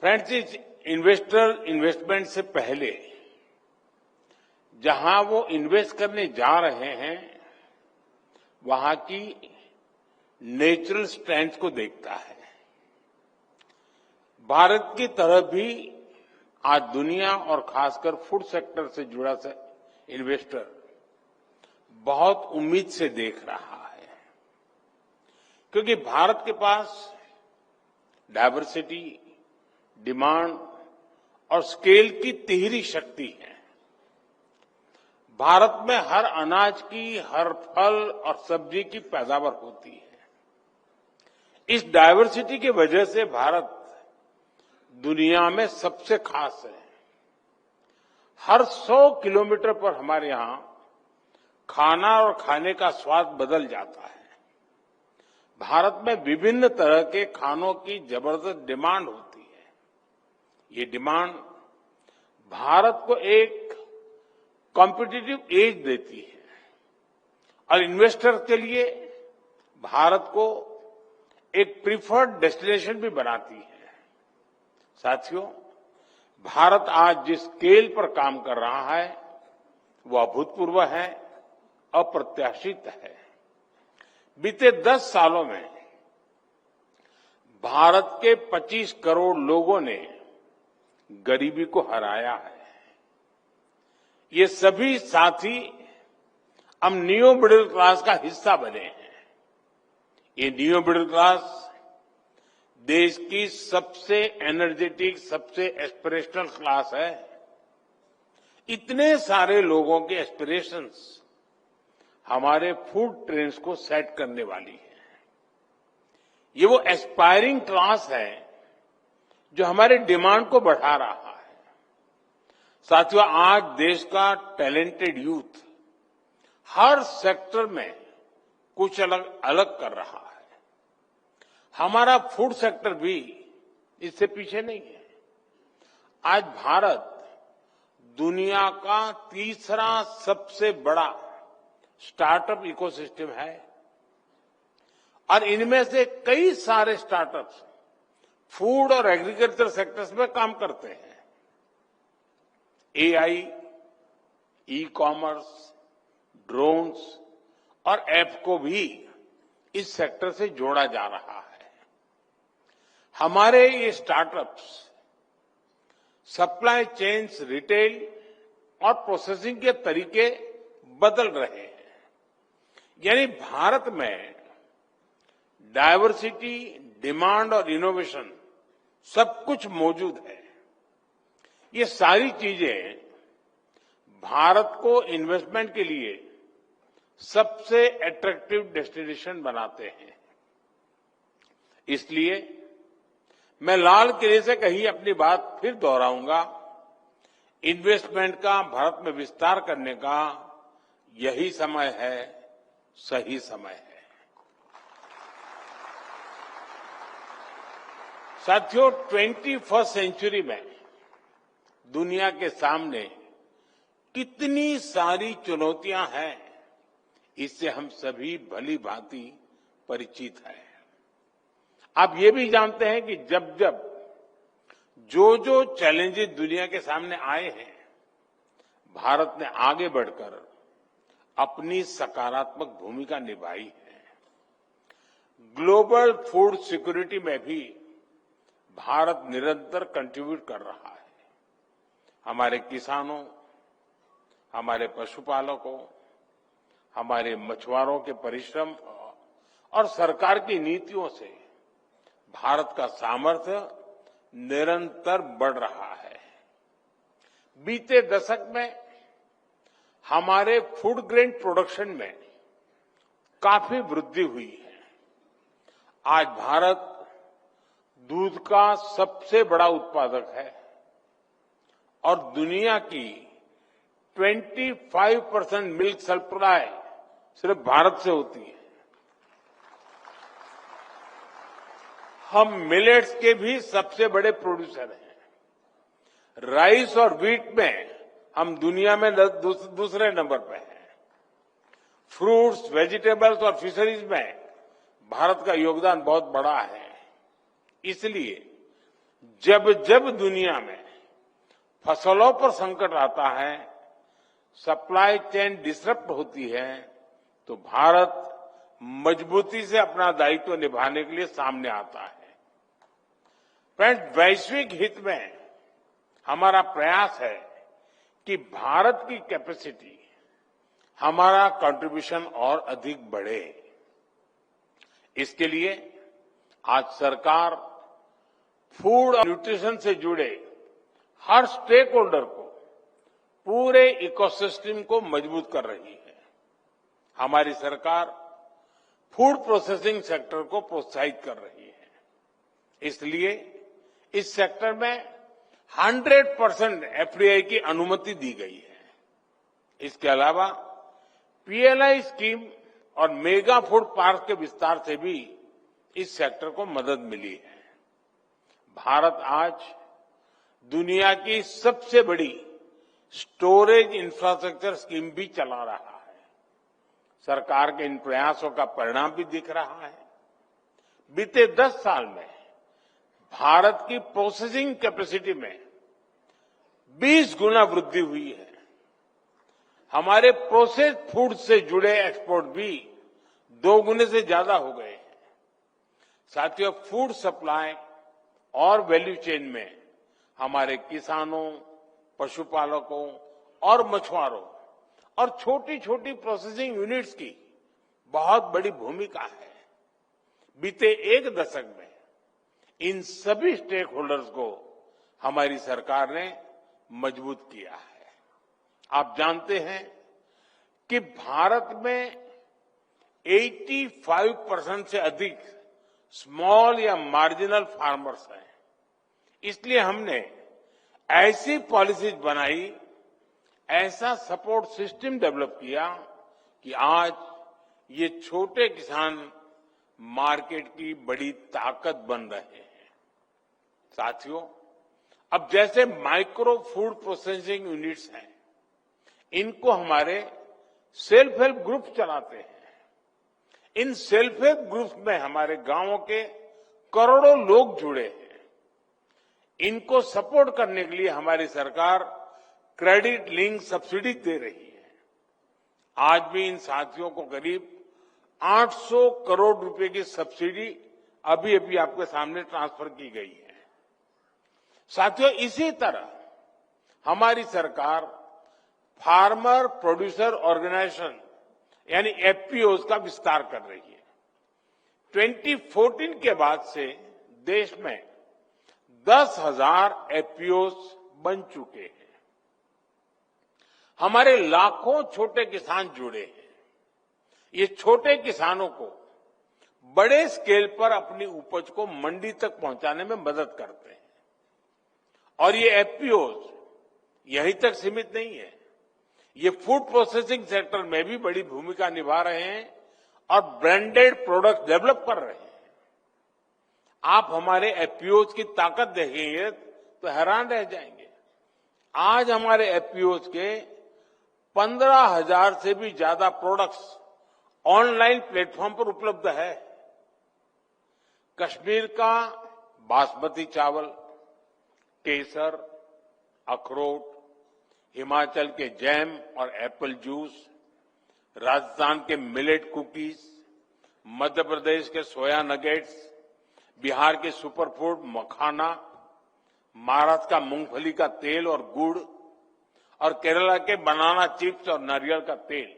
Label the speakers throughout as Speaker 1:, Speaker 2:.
Speaker 1: Friends, इस investment से पहले जहां वो इन्वेस्ट करने जा रहे हैं वहां की नेचुरल स्ट्रेंथ को देखता है। भारत की तरफ भी आज दुनिया और खासकर फूड सेक्टर से जुड़ा इन्वेस्टर बहुत उम्मीद से देख रहा है, क्योंकि भारत के पास डायवर्सिटी, डिमांड और स्केल की तिहरी शक्ति है। भारत में हर अनाज की, हर फल और सब्जी की पैदावार होती है। इस डायवर्सिटी की वजह से भारत दुनिया में सबसे खास है। हर 100 किलोमीटर पर हमारे यहां खाना और खाने का स्वाद बदल जाता है। भारत में विभिन्न तरह के खानों की जबरदस्त डिमांड होती है। ये डिमांड भारत को एक कॉम्पिटिटिव एज देती है और इन्वेस्टर के लिए भारत को एक प्रीफर्ड डेस्टिनेशन भी बनाती है। साथियों, भारत आज जिस स्केल पर काम कर रहा है वो अभूतपूर्व है, अप्रत्याशित है। बीते 10 सालों में भारत के 25 करोड़ लोगों ने गरीबी को हराया है। ये सभी साथी अब न्यू मिडिल क्लास का हिस्सा बने हैं। ये न्यू मिडिल क्लास देश की सबसे एनर्जेटिक, सबसे एस्पिरेशनल क्लास है। इतने सारे लोगों के एस्पिरेशंस हमारे फूड ट्रेंड्स को सेट करने वाली है। ये वो एस्पायरिंग क्लास है जो हमारे डिमांड को बढ़ा रहा है। साथियों, आज देश का टैलेंटेड यूथ हर सेक्टर में कुछ अलग अलग कर रहा है। हमारा फूड सेक्टर भी इससे पीछे नहीं है। आज भारत दुनिया का तीसरा सबसे बड़ा स्टार्टअप इकोसिस्टम है और इनमें से कई सारे स्टार्टअप्स फूड और एग्रीकल्चर सेक्टर्स में काम करते हैं। एआई, ई कॉमर्स, ड्रोन्स और ऐप को भी इस सेक्टर से जोड़ा जा रहा है। हमारे ये स्टार्टअप्स सप्लाई चेन्स, रिटेल और प्रोसेसिंग के तरीके बदल रहे हैं। यानी भारत में डायवर्सिटी, डिमांड और इनोवेशन सब कुछ मौजूद है। ये सारी चीजें भारत को इन्वेस्टमेंट के लिए सबसे अट्रैक्टिव डेस्टिनेशन बनाते हैं। इसलिए मैं लाल किले से कही अपनी बात फिर दोहराऊंगा, इन्वेस्टमेंट का भारत में विस्तार करने का यही समय है, सही समय है। साथियों, 21वीं सेंचुरी में दुनिया के सामने कितनी सारी चुनौतियां हैं, इससे हम सभी भली भांति परिचित हैं। आप ये भी जानते हैं कि जब जब जो चैलेंजेस दुनिया के सामने आए हैं, भारत ने आगे बढ़कर अपनी सकारात्मक भूमिका निभाई है। ग्लोबल फूड सिक्योरिटी में भी भारत निरंतर कंट्रीब्यूट कर रहा है। हमारे किसानों, हमारे पशुपालकों, हमारे मछुआरों के परिश्रम और सरकार की नीतियों से भारत का सामर्थ्य निरंतर बढ़ रहा है। बीते दशक में हमारे फूड ग्रेन प्रोडक्शन में काफी वृद्धि हुई है। आज भारत दूध का सबसे बड़ा उत्पादक है और दुनिया की 25% मिल्क सप्लाई सिर्फ भारत से होती है। हम मिलेट्स के भी सबसे बड़े प्रोड्यूसर हैं। राइस और व्हीट में हम दुनिया में दूसरे नंबर पे हैं। फ्रूट्स, वेजिटेबल्स और फिशरीज में भारत का योगदान बहुत बड़ा है। इसलिए जब जब दुनिया में फसलों पर संकट आता है, सप्लाई चेन डिसरप्ट होती है, तो भारत मजबूती से अपना दायित्व निभाने के लिए सामने आता है। फ्रेंड्स, वैश्विक हित में हमारा प्रयास है कि भारत की कैपेसिटी, हमारा कंट्रीब्यूशन और अधिक बढ़े। इसके लिए आज सरकार फूड और न्यूट्रिशन से जुड़े हर स्टेक होल्डर को, पूरे इकोसिस्टम को मजबूत कर रही है। हमारी सरकार फूड प्रोसेसिंग सेक्टर को प्रोत्साहित कर रही है। इसलिए इस सेक्टर में 100% एफडीआई की अनुमति दी गई है। इसके अलावा पीएलआई स्कीम और मेगा फूड पार्क के विस्तार से भी इस सेक्टर को मदद मिली है। भारत आज दुनिया की सबसे बड़ी स्टोरेज इंफ्रास्ट्रक्चर स्कीम भी चला रहा है। सरकार के इन प्रयासों का परिणाम भी दिख रहा है। बीते 10 साल में भारत की प्रोसेसिंग कैपेसिटी में 20 गुना वृद्धि हुई है। हमारे प्रोसेस्ड फूड से जुड़े एक्सपोर्ट भी 2 गुने से ज्यादा हो गए हैं। साथियों, फूड सप्लाई और वैल्यू चेन में हमारे किसानों, पशुपालकों और मछुआरों और छोटी छोटी प्रोसेसिंग यूनिट्स की बहुत बड़ी भूमिका है। बीते 1 दशक में इन सभी स्टेक होल्डर्स को हमारी सरकार ने मजबूत किया है। आप जानते हैं कि भारत में 85% से अधिक स्मॉल या मार्जिनल फार्मर्स हैं। इसलिए हमने ऐसी पॉलिसीज बनाई, ऐसा सपोर्ट सिस्टम डेवलप किया कि आज ये छोटे किसान मार्केट की बड़ी ताकत बन रहे हैं। साथियों, अब जैसे माइक्रो फूड प्रोसेसिंग यूनिट्स हैं, इनको हमारे सेल्फ हेल्प ग्रुप चलाते हैं। इन सेल्फ हेल्प ग्रुप्स में हमारे गांवों के करोड़ों लोग जुड़े हैं। इनको सपोर्ट करने के लिए हमारी सरकार क्रेडिट लिंक सब्सिडी दे रही है। आज भी इन साथियों को करीब 800 करोड़ रुपए की सब्सिडी अभी अभी आपके सामने ट्रांसफर की गई है। साथियों, इसी तरह हमारी सरकार फार्मर प्रोड्यूसर ऑर्गेनाइजेशन यानी एफपीओज का विस्तार कर रही है। 2014 के बाद से देश में 10,000 एफपीओज बन चुके हैं। हमारे लाखों छोटे किसान जुड़े हैं। ये छोटे किसानों को बड़े स्केल पर अपनी उपज को मंडी तक पहुंचाने में मदद करते हैं। और ये एफपीओज यहीं तक सीमित नहीं है, ये फूड प्रोसेसिंग सेक्टर में भी बड़ी भूमिका निभा रहे हैं और ब्रांडेड प्रोडक्ट डेवलप कर रहे हैं। आप हमारे एफपीओज की ताकत देखेंगे तो हैरान रह जाएंगे। आज हमारे एफपीओज के 15,000 से भी ज्यादा प्रोडक्ट्स ऑनलाइन प्लेटफॉर्म पर उपलब्ध है। कश्मीर का बासमती चावल, केसर, अखरोट, हिमाचल के जैम और एप्पल जूस, राजस्थान के मिलेट कुकीज, मध्य प्रदेश के सोया नगेट्स, बिहार के सुपरफूड मखाना, महाराष्ट्र का मूंगफली का तेल और गुड़ और केरला के बनाना चिप्स और नारियल का तेल,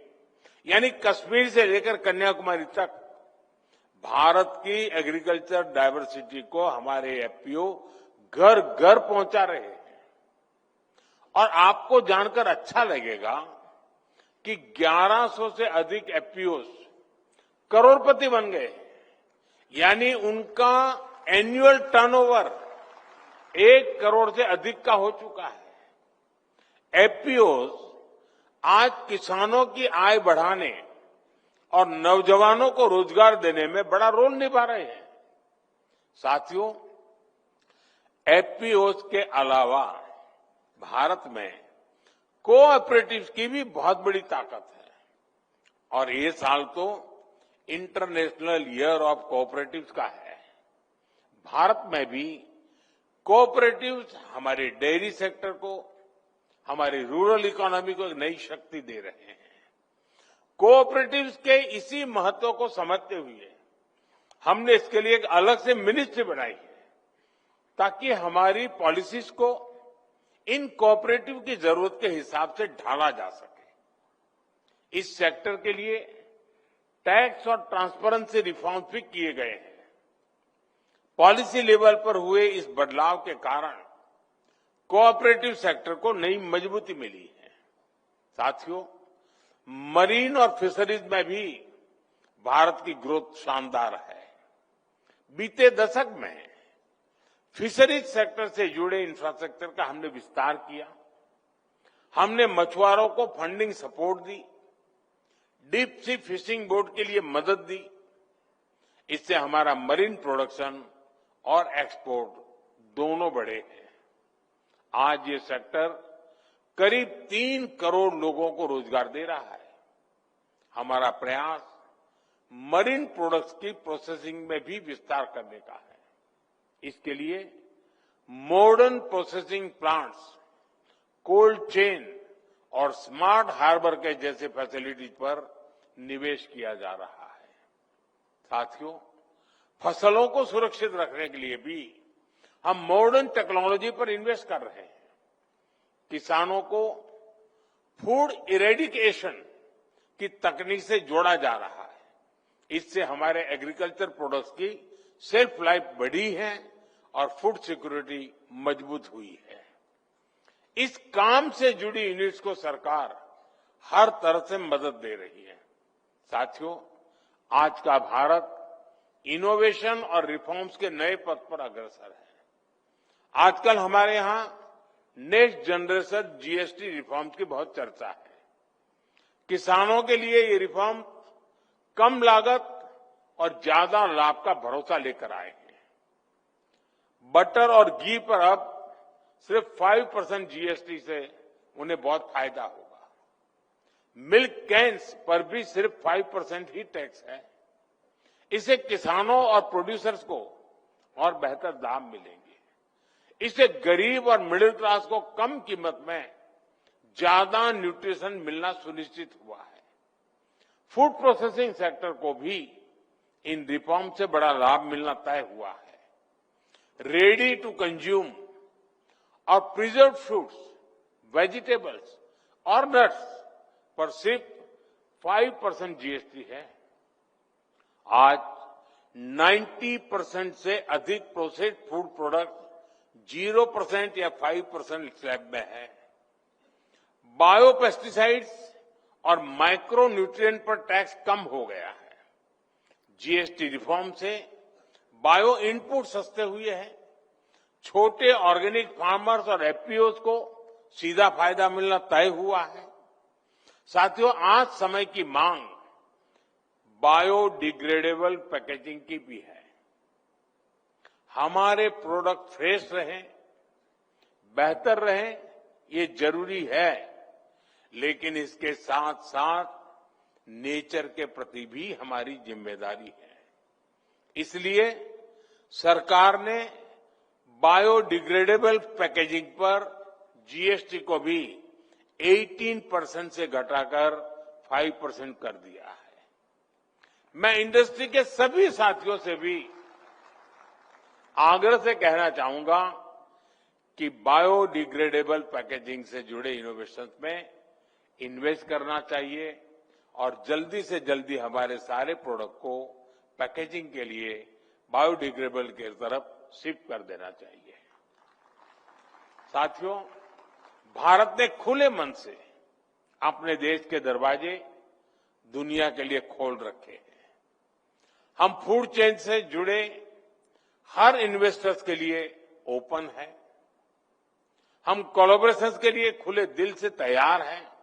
Speaker 1: यानी कश्मीर से लेकर कन्याकुमारी तक भारत की एग्रीकल्चर डायवर्सिटी को हमारे एफपीओ घर घर पहुंचा रहे हैं। और आपको जानकर अच्छा लगेगा कि 1100 से अधिक एफपीओज करोड़पति बन गए, यानी उनका एनुअल टर्नओवर 1 करोड़ से अधिक का हो चुका है। एफपीओज आज किसानों की आय बढ़ाने और नौजवानों को रोजगार देने में बड़ा रोल निभा रहे हैं। साथियों, एफपीओज के अलावा भारत में कोऑपरेटिव्स की भी बहुत बड़ी ताकत है और ये साल तो इंटरनेशनल ईयर ऑफ कोऑपरेटिव्स का है। भारत में भी कोऑपरेटिव्स हमारे डेयरी सेक्टर को, हमारी रूरल इकोनॉमी को एक नई शक्ति दे रहे हैं। कोऑपरेटिव्स के इसी महत्व को समझते हुए हमने इसके लिए एक अलग से मिनिस्ट्री बनाई है, ताकि हमारी पॉलिसीज को इन कोऑपरेटिव की जरूरत के हिसाब से ढाला जा सके। इस सेक्टर के लिए टैक्स और ट्रांसपेरेंसी रिफॉर्म्स भी किए गए हैं। पॉलिसी लेवल पर हुए इस बदलाव के कारण कोऑपरेटिव सेक्टर को नई मजबूती मिली है। साथियों, मरीन और फिशरीज में भी भारत की ग्रोथ शानदार है। बीते दशक में फिशरीज सेक्टर से जुड़े इंफ्रास्ट्रक्चर का हमने विस्तार किया। हमने मछुआरों को फंडिंग सपोर्ट दी, डीप सी फिशिंग बोट के लिए मदद दी। इससे हमारा मरीन प्रोडक्शन और एक्सपोर्ट दोनों बढ़े हैं। आज ये सेक्टर करीब 3 करोड़ लोगों को रोजगार दे रहा है। हमारा प्रयास मरीन प्रोडक्ट्स की प्रोसेसिंग में भी विस्तार करने का है। इसके लिए modern processing plants, cold chain और स्मार्ट हार्बर के जैसे फैसिलिटीज पर निवेश किया जा रहा है। साथियों, फसलों को सुरक्षित रखने के लिए भी हम मॉडर्न टेक्नोलॉजी पर इन्वेस्ट कर रहे हैं। किसानों को फूड इरेडिकेशन की तकनीक से जोड़ा जा रहा है। इससे हमारे एग्रीकल्चर प्रोडक्ट्स की शेल्फ लाइफ बढ़ी है और फूड सिक्योरिटी मजबूत हुई है। इस काम से जुड़ी यूनिट्स को सरकार हर तरह से मदद दे रही है। साथियों, आज का भारत इनोवेशन और रिफॉर्म्स के नए पथ पर अग्रसर है। आजकल हमारे यहां नेक्स्ट जनरेशन जीएसटी रिफॉर्म्स की बहुत चर्चा है। किसानों के लिए ये रिफॉर्म कम लागत और ज्यादा लाभ का भरोसा लेकर आए हैं। बटर और घी पर अब सिर्फ 5% जीएसटी से उन्हें बहुत फायदा होगा। मिल्क कैन्स पर भी सिर्फ 5% ही टैक्स है। इससे किसानों और प्रोड्यूसर्स को और बेहतर दाम मिलेंगे। इससे गरीब और मिडिल क्लास को कम कीमत में ज्यादा न्यूट्रिशन मिलना सुनिश्चित हुआ है। फूड प्रोसेसिंग सेक्टर को भी इन रिफॉर्म से बड़ा लाभ मिलना तय हुआ है। रेडी टू कंज्यूम और प्रिजर्व फ्रूट्स, वेजिटेबल्स और नट्स पर सिर्फ 5% जीएसटी है। आज 90% से अधिक प्रोसेस्ड फूड प्रोडक्ट 0% या 5% स्लैब में है। बायोपेस्टिसाइड्स और माइक्रो न्यूट्रिएंट पर टैक्स कम हो गया है। जीएसटी रिफॉर्म से बायो इनपुट सस्ते हुए हैं। छोटे ऑर्गेनिक फार्मर्स और एफपीओज को सीधा फायदा मिलना तय हुआ है। साथियों, आज समय की मांग बायोडिग्रेडेबल पैकेजिंग की भी है। हमारे प्रोडक्ट फ्रेश रहें, बेहतर रहें, ये जरूरी है, लेकिन इसके साथ साथ नेचर के प्रति भी हमारी जिम्मेदारी है। इसलिए सरकार ने बायोडिग्रेडेबल पैकेजिंग पर जीएसटी को भी 18% से घटाकर 5% कर दिया है। मैं इंडस्ट्री के सभी साथियों से भी आग्रह से कहना चाहूंगा कि बायोडिग्रेडेबल पैकेजिंग से जुड़े इनोवेशन में इन्वेस्ट करना चाहिए और जल्दी से जल्दी हमारे सारे प्रोडक्ट को पैकेजिंग के लिए बायोडिग्रेडेबल की तरफ शिफ्ट कर देना चाहिए। साथियों, भारत ने खुले मन से अपने देश के दरवाजे दुनिया के लिए खोल रखे हैं। हम फूड चेन से जुड़े हर इन्वेस्टर्स के लिए ओपन है। हम कोलैबोरेशन के लिए खुले दिल से तैयार हैं।